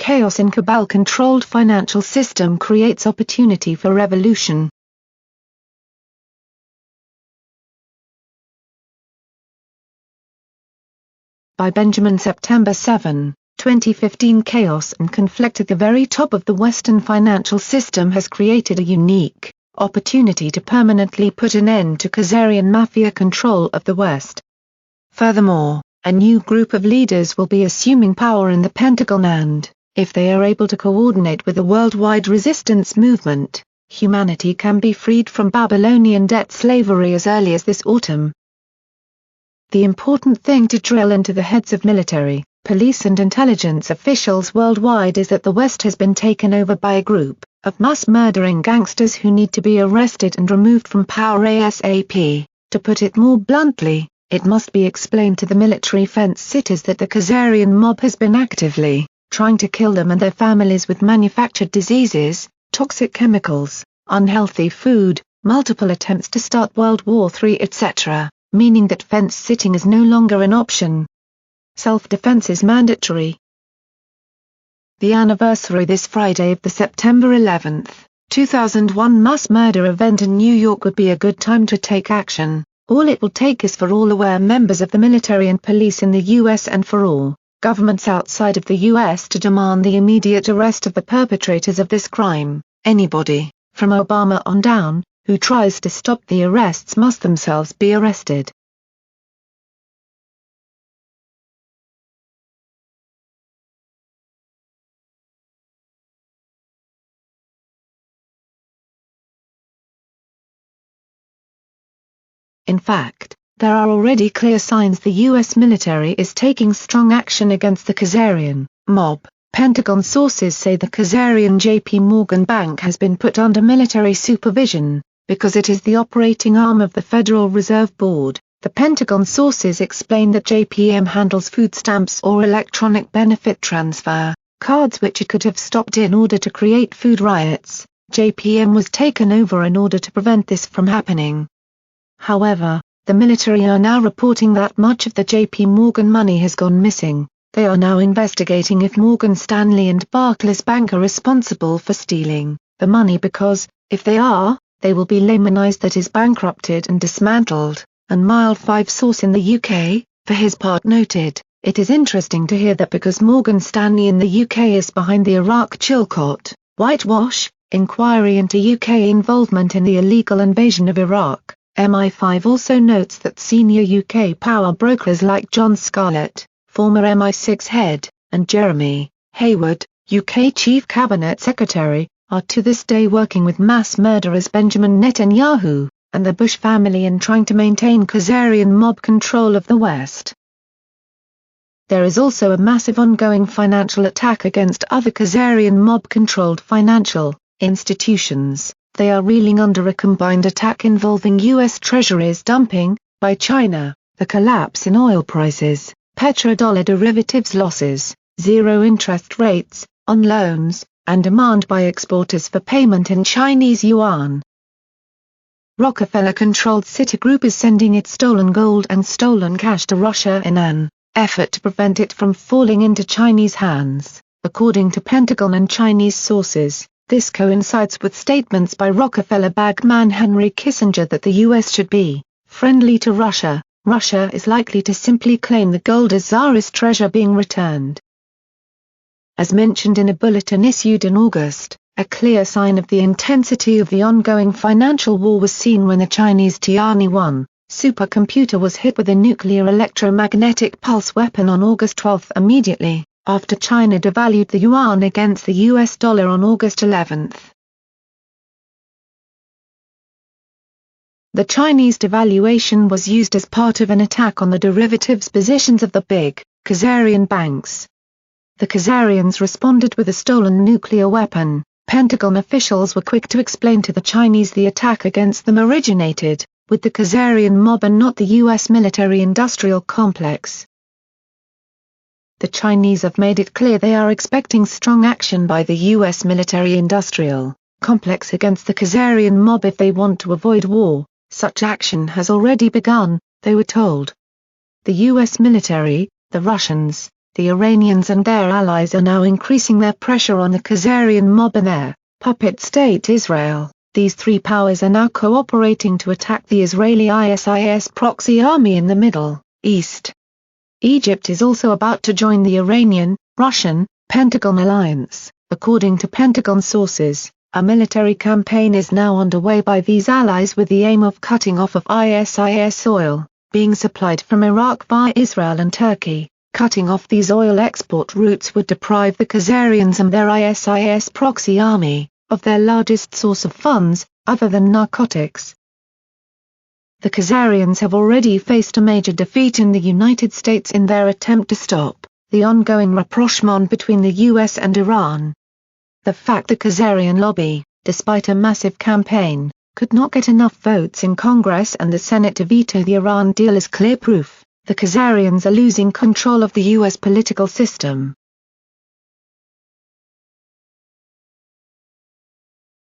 chaos in cabal-controlled financial system creates opportunity for revolution. By Benjamin. September 7, 2015. Chaos and conflict at the very top of the Western financial system has created a unique opportunity to permanently put an end to Khazarian mafia control of the West. Furthermore, a new group of leaders will be assuming power in the Pentagon and, if they are able to coordinate with the worldwide resistance movement, humanity can be freed from Babylonian debt slavery as early as this autumn. The important thing to drill into the heads of military, police and intelligence officials worldwide is that the West has been taken over by a group of mass-murdering gangsters who need to be arrested and removed from power ASAP. To put it more bluntly, it must be explained to the military fence sitters that the Khazarian mob has been actively trying to kill them and their families with manufactured diseases, toxic chemicals, unhealthy food, multiple attempts to start World War III, etc., meaning that fence sitting is no longer an option. Self-defense is mandatory. The anniversary this Friday of the September 11, 2001 mass murder event in New York would be a good time to take action. All it will take is for all aware members of the military and police in the U.S. and for all governments outside of the U.S. to demand the immediate arrest of the perpetrators of this crime. Anybody, from Obama on down, who tries to stop the arrests must themselves be arrested. In fact, there are already clear signs the U.S. military is taking strong action against the Khazarian mob. Pentagon sources say the Khazarian J.P. Morgan Bank has been put under military supervision, because it is the operating arm of the Federal Reserve Board. The Pentagon sources explain that JPM handles food stamps or electronic benefit transfer cards which it could have stopped in order to create food riots. JPM was taken over in order to prevent this from happening. However, the military are now reporting that much of the JP Morgan money has gone missing. They are now investigating if Morgan Stanley and Barclays Bank are responsible for stealing the money because, if they are, they will be Lehmanized, that is bankrupted and dismantled, and Mile 5 source in the UK, for his part noted, it is interesting to hear that because Morgan Stanley in the UK is behind the Iraq Chilcot, whitewash, inquiry into UK involvement in the illegal invasion of Iraq. MI5 also notes that senior UK power brokers like John Scarlett, former MI6 head, and Jeremy Hayward, UK Chief Cabinet Secretary, are to this day working with mass murderers Benjamin Netanyahu and the Bush family in trying to maintain Khazarian mob control of the West. There is also a massive ongoing financial attack against other Khazarian mob-controlled financial institutions. They are reeling under a combined attack involving U.S. Treasuries dumping by China, the collapse in oil prices, petrodollar derivatives losses, zero interest rates on loans, and demand by exporters for payment in Chinese yuan. Rockefeller-controlled Citigroup is sending its stolen gold and stolen cash to Russia in an effort to prevent it from falling into Chinese hands, according to Pentagon and Chinese sources. This coincides with statements by Rockefeller bagman Henry Kissinger that the U.S. should be friendly to Russia. Russia is likely to simply claim the gold as Tsarist treasure being returned. As mentioned in a bulletin issued in August, a clear sign of the intensity of the ongoing financial war was seen when the Chinese Tianyi-1 supercomputer was hit with a nuclear electromagnetic pulse weapon on August 12 immediately after China devalued the yuan against the US dollar on August 11. The Chinese devaluation was used as part of an attack on the derivatives positions of the big Khazarian banks. The Khazarians responded with a stolen nuclear weapon. Pentagon officials were quick to explain to the Chinese the attack against them originated with the Khazarian mob and not the U.S. military-industrial complex. The Chinese have made it clear they are expecting strong action by the U.S. military-industrial complex against the Khazarian mob if they want to avoid war. Such action has already begun, they were told. The U.S. military, the Russians, the Iranians and their allies are now increasing their pressure on the Khazarian mob and their puppet state Israel. These three powers are now cooperating to attack the Israeli ISIS proxy army in the Middle East. Egypt is also about to join the Iranian, Russian, Pentagon alliance. According to Pentagon sources, a military campaign is now underway by these allies with the aim of cutting off of ISIS oil, being supplied from Iraq via Israel and Turkey. Cutting off these oil export routes would deprive the Khazarians and their ISIS proxy army of their largest source of funds, other than narcotics. The Khazarians have already faced a major defeat in the United States in their attempt to stop the ongoing rapprochement between the US and Iran. The fact the Khazarian lobby, despite a massive campaign, could not get enough votes in Congress and the Senate to veto the Iran deal is clear proof the Khazarians are losing control of the US political system.